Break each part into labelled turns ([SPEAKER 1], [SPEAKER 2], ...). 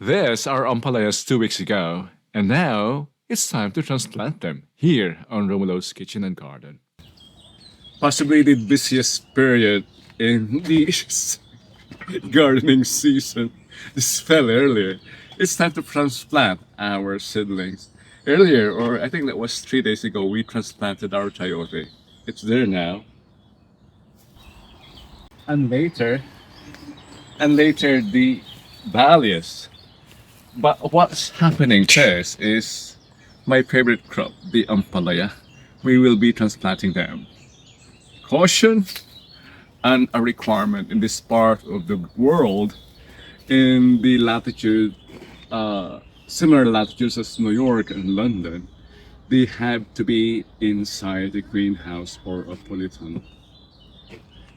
[SPEAKER 1] These are Ampalayas 2 weeks ago, and now it's time to transplant them here on Romulo's Kitchen and Garden. Possibly the busiest period in the gardening season. This fell earlier. It's time to transplant our seedlings. Earlier, or I think that was 3 days ago, we transplanted our chayote. It's there now. And later the dahlias. But what's happening first is my favorite crop, the ampalaya. We will be transplanting them. Caution and a requirement in this part of the world, in the latitude, similar latitudes as New York and London, they have to be inside a greenhouse or a polytunnel.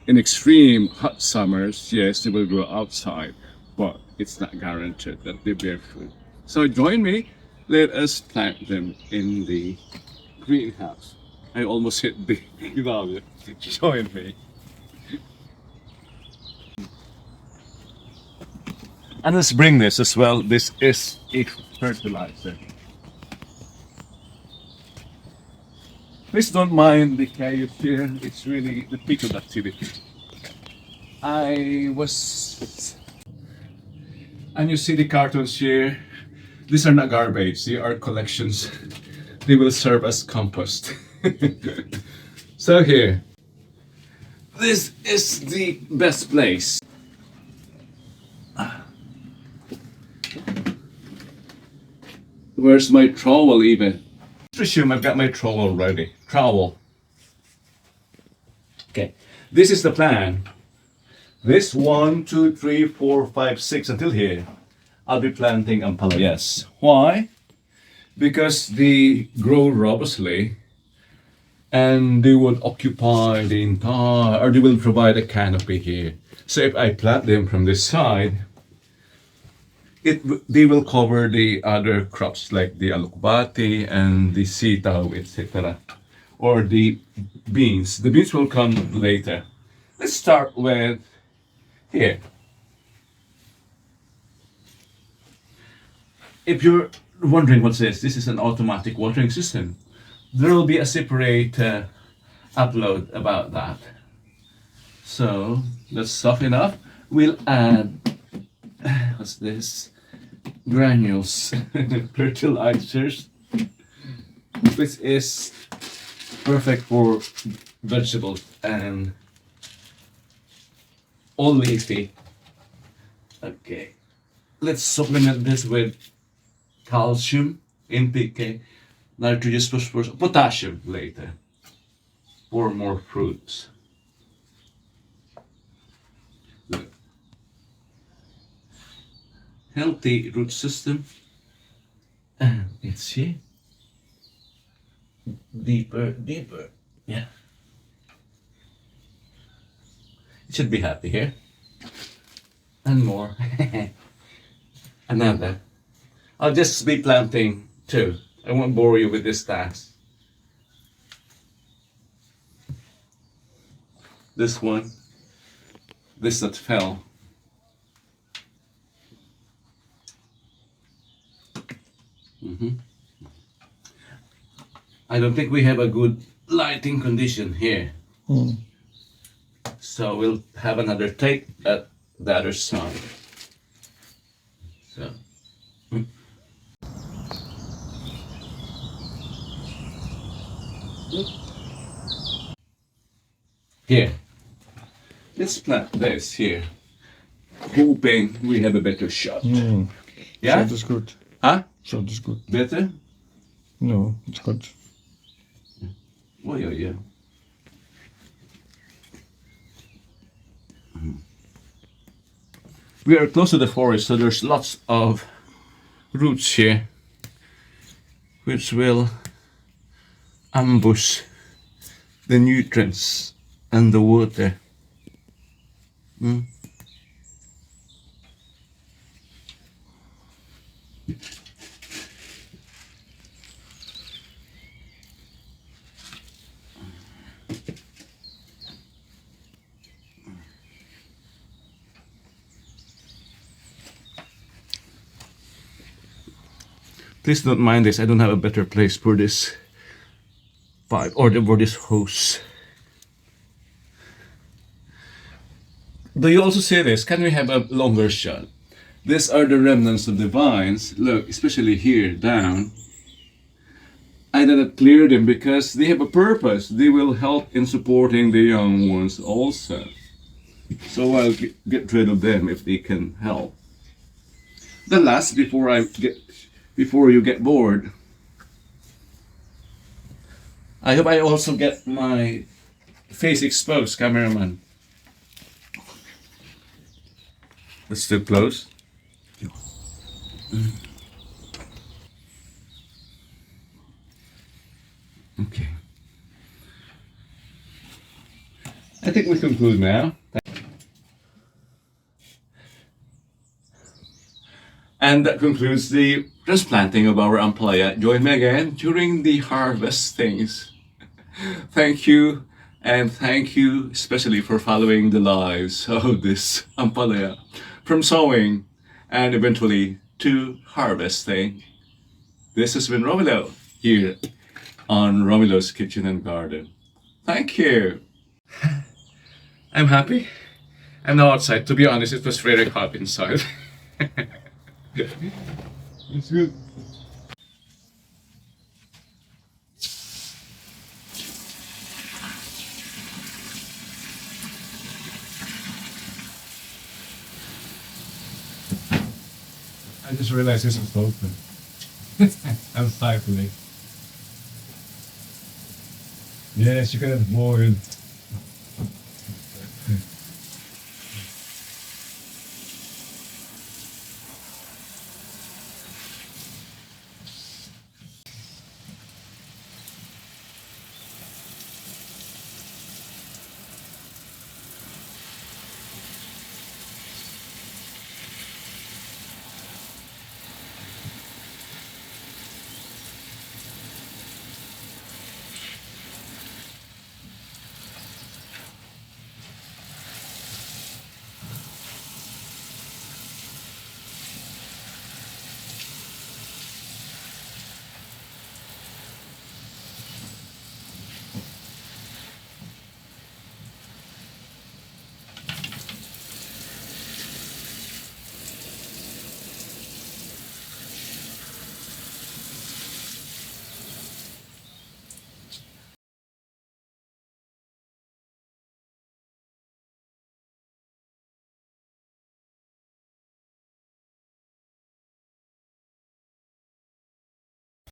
[SPEAKER 1] In extreme hot summers, yes, they will grow outside, but it's not guaranteed that they bear fruit. So join me, let us plant them in the greenhouse. I almost hit the value. Join me. And let's bring this as well. This is a fertilizer. Please don't mind the chaos here. It's really the peak of activity. And you see the cartons here. These are not garbage. They are collections. They will serve as compost. So here, this is the best place. Where's my trowel even? Presume I've got my trowel ready. Trowel. Okay, this is the plan. This 1, 2, 3, 4, 5, 6 until here. I'll be planting ampalayas. Why? Because they grow robustly and they would occupy the entire, or they will provide a canopy here. So if I plant them from this side, they will cover the other crops like the alukbati and the sitaw, etc. Or the beans. The beans will come later. Let's start with here. If you're wondering what's this is an automatic watering system. There will be a separate upload about that. So let's soften up. We'll add, what's this? Granules, fertilizers. This is perfect for vegetables and all leafy. Okay, let's supplement this with calcium, NPK, nitrogen, phosphorus, potassium later for more fruits. Good. Healthy root system, and it's here. Deeper. Yeah. It should be happy here. And more. Another. I'll just be planting two. I won't bore you with this task. This one. This that fell. I don't think we have a good lighting condition here. So we'll have another take at the other side. So. Here. Let's plant this here. Hoping we have a better shot. Yeah?
[SPEAKER 2] Shot is good.
[SPEAKER 1] Huh?
[SPEAKER 2] Shot is good.
[SPEAKER 1] Better?
[SPEAKER 2] No, it's good.
[SPEAKER 1] Oh, yeah. We are close to the forest, so there's lots of roots here, which will ambush the nutrients and the water. Please don't mind this. I don't have a better place for this pipe or for this hose. Do you also see this? Can we have a longer shot? These are the remnants of the vines. Look, especially here down. I did not clear them because they have a purpose. They will help in supporting the young ones also. So I'll get rid of them if they can help. The last, before you get bored, I hope I also get my face exposed, cameraman. Let's too close. Okay. I think we conclude now. And that concludes the transplanting of our Ampalaya. Join me again during the harvestings. Thank you, and thank you especially for following the lives of this Ampalaya from sowing and eventually to harvesting. This has been Romulo here on Romulo's Kitchen and Garden. Thank you. I'm happy. I'm now outside. To be honest, it was very hot inside. It's good.
[SPEAKER 2] I just realized this was open. I'm stifling. Yes, you can have more.